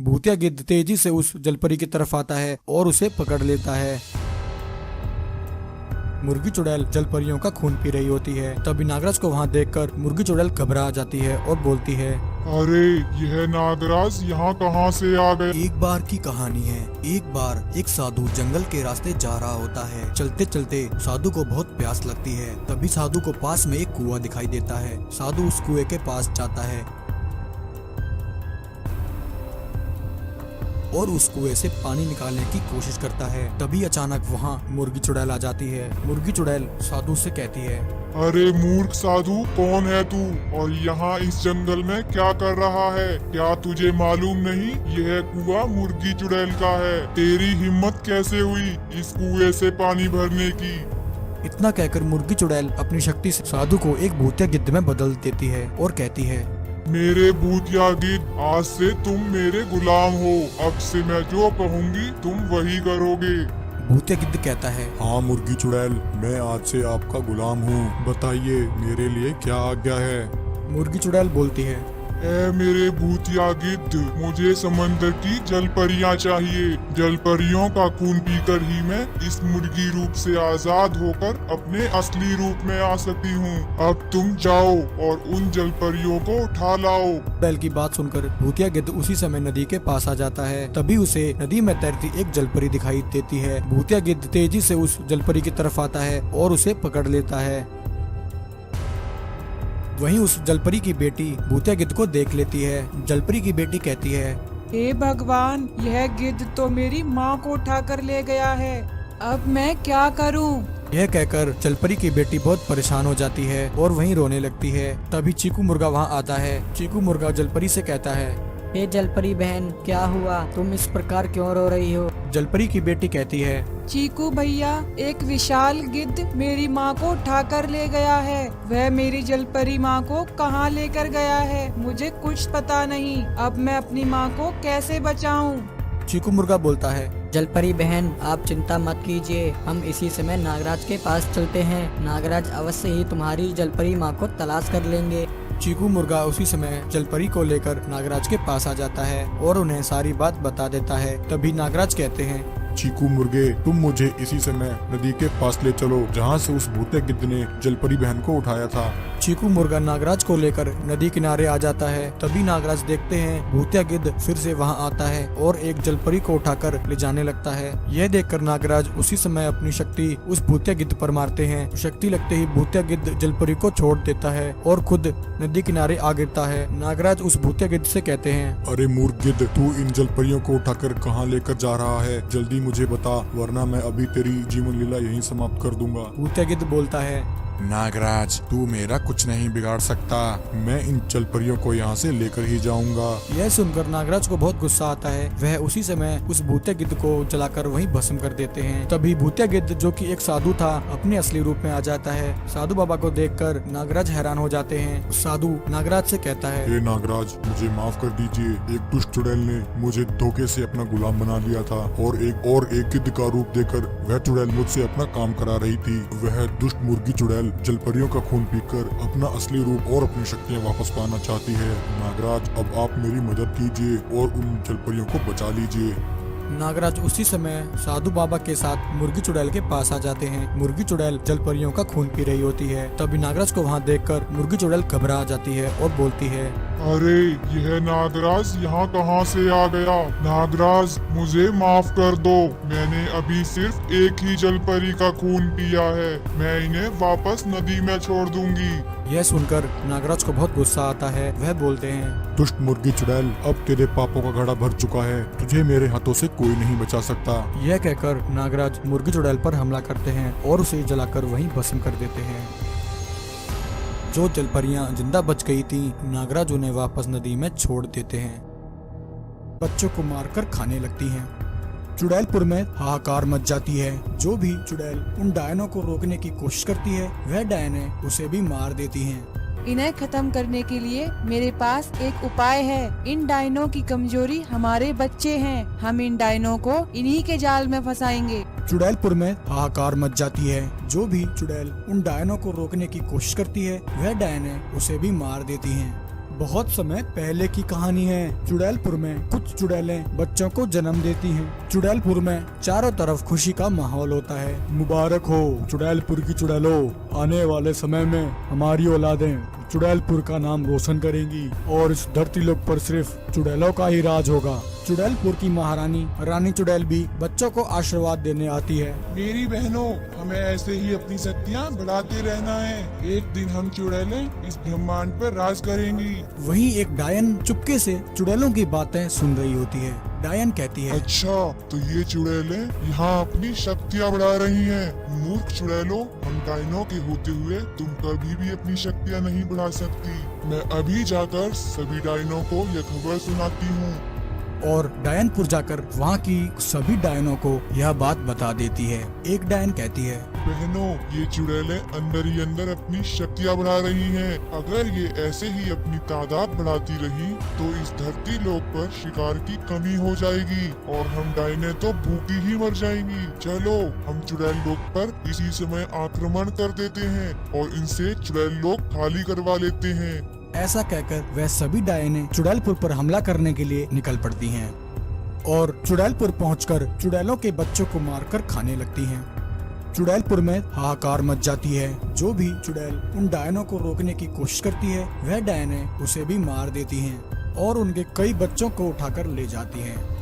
भूतिया गिद्ध तेजी से उस जलपरी की तरफ आता है और उसे पकड़ लेता है। मुर्गी चुड़ैल जलपरियों का खून पी रही होती है। तभी नागराज को वहाँ देखकर मुर्गी चुड़ैल घबरा जाती है और बोलती है, अरे यह नागराज यहाँ कहाँ से आ गए? एक बार की कहानी है। एक बार एक साधु जंगल के रास्ते जा रहा होता है। चलते चलते साधु को बहुत प्यास लगती है। तभी साधु को पास में एक कुआं दिखाई देता है। साधु उस कुएं के पास जाता है और उस कुएं से पानी निकालने की कोशिश करता है। तभी अचानक वहाँ मुर्गी चुड़ैल आ जाती है। मुर्गी चुड़ैल साधु से कहती है, अरे मूर्ख साधु, कौन है तू और यहाँ इस जंगल में क्या कर रहा है? क्या तुझे मालूम नहीं यह कुआं मुर्गी चुड़ैल का है? तेरी हिम्मत कैसे हुई इस कुएं से पानी भरने की? इतना कहकर मुर्गी चुड़ैल अपनी शक्ति से साधु को एक भूतिया गिद्ध में बदल देती है और कहती है, मेरे भूतिया गिद्ध, आज से तुम मेरे गुलाम हो। अब से मैं जो कहूँगी तुम वही करोगे। भूतिया गिद्ध कहता है, हाँ मुर्गी चुड़ैल, मैं आज से आपका गुलाम हूँ। बताइए मेरे लिए क्या आज्ञा है? मुर्गी चुड़ैल बोलती है, ए मेरे भूतिया गिद्ध, मुझे समंदर की जलपरियां चाहिए। जलपरियों का खून पीकर ही मैं इस मुर्गी रूप से आजाद होकर अपने असली रूप में आ सकती हूँ। अब तुम जाओ और उन जलपरियों को उठा लाओ। चुड़ैल की बात सुनकर भूतिया गिद्ध उसी समय नदी के पास आ जाता है। तभी उसे नदी में तैरती एक जलपरी दिखाई देती है। भूतिया गिद्ध तेजी से उस जलपरी की तरफ आता है और उसे पकड़ लेता है। वहीं उस जलपरी की बेटी भूतिया गिद्ध को देख लेती है। जलपरी की बेटी कहती है, हे भगवान, यह गिद्ध तो मेरी माँ को उठाकर ले गया है। अब मैं क्या करूँ? यह कहकर जलपरी की बेटी बहुत परेशान हो जाती है और वहीं रोने लगती है। तभी चीकू मुर्गा वहाँ आता है। चीकू मुर्गा जलपरी से कहता है, हे जलपरी बहन, क्या हुआ? तुम इस प्रकार क्यों रो रही हो? जलपरी की बेटी कहती है, चीकू भैया, एक विशाल गिद्ध मेरी माँ को उठाकर ले गया है। वह मेरी जलपरी माँ को कहाँ लेकर गया है मुझे कुछ पता नहीं। अब मैं अपनी माँ को कैसे बचाऊँ? चीकू मुर्गा बोलता है, जलपरी बहन, आप चिंता मत कीजिए, हम इसी समय नागराज के पास चलते हैं। नागराज अवश्य ही तुम्हारी जलपरी माँ को तलाश कर लेंगे। चीकू मुर्गा उसी समय जलपरी को लेकर नागराज के पास आ जाता है और उन्हें सारी बात बता देता है। तभी नागराज कहते हैं, चीकू मुर्गे, तुम मुझे इसी समय नदी के पास ले चलो जहाँ से उस भूतिया गिद्ध ने जलपरी बहन को उठाया था। चीकू मुर्गा नागराज को लेकर नदी किनारे आ जाता है। तभी नागराज देखते हैं भूतिया गिद्ध फिर से वहां आता है और एक जलपरी को उठाकर ले जाने लगता है। यह देखकर नागराज उसी समय अपनी शक्ति उस भूतिया गिद्ध पर मारते हैं। शक्ति लगते ही भूतिया गिद्ध जलपरी को छोड़ देता है और खुद नदी किनारे आ गिरता है। नागराज उस भूतिया गिद्ध से कहते हैं, अरे मूर्ख गिद्ध, तू इन जलपरियों को उठाकर कहाँ लेकर जा रहा है? जल्दी मुझे बता, वरना मैं अभी तेरी जीवन लीला यहीं समाप्त कर दूंगा। भूतिया गिद्ध बोलता है, नागराज, तू मेरा कुछ नहीं बिगाड़ सकता। मैं इन जलपरियों को यहाँ से लेकर ही जाऊंगा। यह सुनकर नागराज को बहुत गुस्सा आता है। वह उसी समय उस भूतिया गिद्ध को जलाकर वहीं भस्म कर देते हैं। तभी भूतिया गिद्ध, जो कि एक साधु था, अपने असली रूप में आ जाता है। साधु बाबा को देखकर नागराज हैरान हो जाते हैं। साधु नागराज से कहता है, हे नागराज, मुझे माफ कर दीजिए। एक दुष्ट चुड़ैल ने मुझे धोखे से अपना गुलाम बना लिया था और एक गिद्ध का रूप देकर वह चुड़ैल मुझसे अपना काम करा रही थी। वह दुष्ट मुर्गी चुड़ैल जलपरियों का खून पीकर अपना असली रूप और अपनी शक्तियाँ वापस पाना चाहती है। नागराज, अब आप मेरी मदद कीजिए और उन जलपरियों को बचा लीजिए। नागराज उसी समय साधु बाबा के साथ मुर्गी चुड़ैल के पास आ जाते हैं। मुर्गी चुड़ैल जलपरियों का खून पी रही होती है। तभी नागराज को वहाँ देखकर मुर्गी चुड़ैल घबरा जाती है और बोलती है, अरे यह नागराज यहाँ कहाँ से आ गया? नागराज, मुझे माफ कर दो। मैंने अभी सिर्फ एक ही जलपरी का खून पिया है। मैं इन्हें वापस नदी में छोड़ दूंगी। यह सुनकर नागराज को बहुत गुस्सा आता है। वह बोलते हैं, दुष्ट मुर्गी चुड़ैल, अब तेरे पापों का घड़ा भर चुका है। तुझे मेरे हाथों से कोई नहीं बचा सकता। यह कहकर नागराज मुर्गी चुड़ैल पर हमला करते हैं और उसे जलाकर वहीं भस्म कर देते हैं। जो जलपरियां जिंदा बच गई थीं, नागराज उन्हें वापस नदी में छोड़ देते हैं। बच्चों को मारकर खाने लगती हैं। चुड़ैलपुर में हाहाकार मच जाती है। जो भी चुड़ैल उन डायनों को रोकने की कोशिश करती है, वह डायनें उसे भी मार देती हैं। इन्हें खत्म करने के लिए मेरे पास एक उपाय है। इन डायनों की कमजोरी हमारे बच्चे हैं। हम इन डायनों को इन्हीं के जाल में फंसाएंगे। चुड़ैलपुर में हाहाकार मच जाती है। जो भी चुड़ैल उन डायनों को रोकने की कोशिश करती है, वह डायनें उसे भी मार देती हैं। बहुत समय पहले की कहानी है। चुड़ैलपुर में कुछ चुड़ैलें बच्चों को जन्म देती हैं। चुड़ैलपुर में चारों तरफ खुशी का माहौल होता है। मुबारक हो चुड़ैलपुर की चुड़ैलों, आने वाले समय में हमारी औलादें चुड़ैलपुर का नाम रोशन करेंगी और इस धरती लोक पर सिर्फ चुड़ैलों का ही राज होगा। चुड़ैलपुर की महारानी रानी चुड़ैल भी बच्चों को आशीर्वाद देने आती है। मेरी बहनों, हमें ऐसे ही अपनी शक्तियाँ बढ़ाते रहना है। एक दिन हम चुड़ैलें इस ब्रह्मांड पर राज करेंगी। वहीं एक डायन चुपके से चुड़ैलों की बातें सुन रही होती है। डायन कहती है, अच्छा, तो ये चुड़ैलें यहाँ अपनी शक्तियाँ बढ़ा रही हैं। मूर्ख चुड़ैलों, हम डायनों के होते हुए तुम कभी भी अपनी शक्तियाँ नहीं बढ़ा सकती। मैं अभी जाकर सभी डायनों को यह खबर सुनाती हूँ। और डायनपुर जाकर वहाँ की सभी डायनों को यह बात बता देती है। एक डायन कहती है, बहनों, ये चुड़ैलें अंदर ही अंदर अपनी शक्तियाँ बढ़ा रही हैं। अगर ये ऐसे ही अपनी तादाद बढ़ाती रही तो इस धरती लोक पर शिकार की कमी हो जाएगी और हम डायने तो भूखी ही मर जाएंगी। चलो हम चुड़ैल लोक पर इसी समय आक्रमण कर देते हैं और इनसे चुड़ैल लोक खाली करवा लेते हैं। ऐसा कहकर वह सभी डायनें चुड़ैलपुर पर हमला करने के लिए निकल पड़ती हैं और चुड़ैलपुर पहुंचकर चुड़ैलों के बच्चों को मारकर खाने लगती हैं। चुड़ैलपुर में हाहाकार मच जाती है। जो भी चुड़ैल उन डायनों को रोकने की कोशिश करती है, वह डायनें उसे भी मार देती हैं और उनके कई बच्चों को उठाकर ले जाती हैं।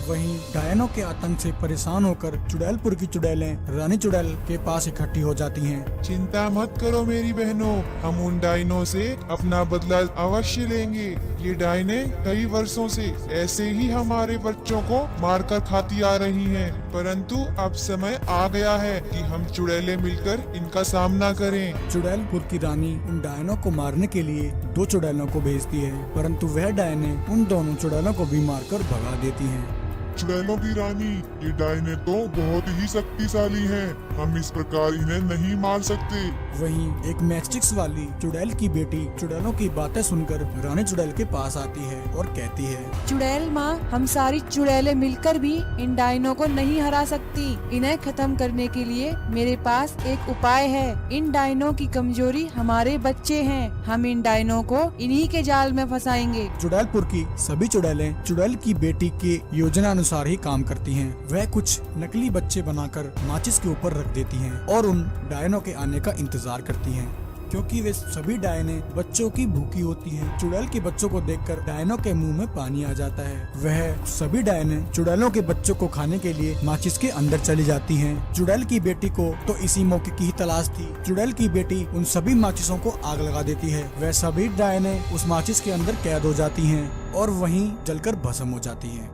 वहीं डायनों के आतंक से परेशान होकर चुड़ैलपुर की चुड़ैलें रानी चुड़ैल के पास इकट्ठी हो जाती हैं। चिंता मत करो मेरी बहनों, हम उन डायनों से अपना बदला अवश्य लेंगे। ये डायने कई वर्षों से ऐसे ही हमारे बच्चों को मारकर खाती आ रही हैं, परंतु अब समय आ गया है कि हम चुड़ैलें मिलकर इनका सामना करें। चुड़ैलपुर की रानी उन डायनों को मारने के लिए 2 चुड़ैलों को भेजती है, परंतु वह डायने उन दोनों चुड़ैलों को भी मारकर भगा देती हैं। चुड़ैलों की रानी, ये डायने तो बहुत ही शक्तिशाली हैं। हम इस प्रकार इन्हें नहीं मार सकते। वहीं एक मैस्टिक्स वाली चुड़ैल की बेटी चुड़ैलों की बातें सुनकर रानी चुड़ैल के पास आती है और कहती है, चुड़ैल माँ, हम सारी चुड़ैलें मिलकर भी इन डायनों को नहीं हरा सकती। इन्हें खत्म करने के लिए मेरे पास एक उपाय है। इन डायनों की कमजोरी हमारे बच्चे हैं। हम इन डायनों को इन्हीं के जाल में फंसाएंगे। चुड़ैलपुर की सभी चुड़ैलें चुड़ैल की बेटी की योजना अनुसार ही काम करती हैं। वह कुछ नकली बच्चे बनाकर माचिस के ऊपर रख देती हैं और उन डायनों के आने का इंतजार करती हैं। क्योंकि वे सभी डायने बच्चों की भूखी होती हैं। चुड़ैल के बच्चों को देखकर डायनों के मुंह में पानी आ जाता है। वह सभी डायने चुड़ैलों के बच्चों को खाने के लिए माचिस के अंदर चली जाती हैं। चुड़ैल की बेटी को तो इसी मौके की ही तलाश थी। चुड़ैल की बेटी उन सभी माचिसों को आग लगा देती है। वह सभी डायने उस माचिस के अंदर कैद हो जाती हैं और वहीं जलकर भस्म हो जाती हैं।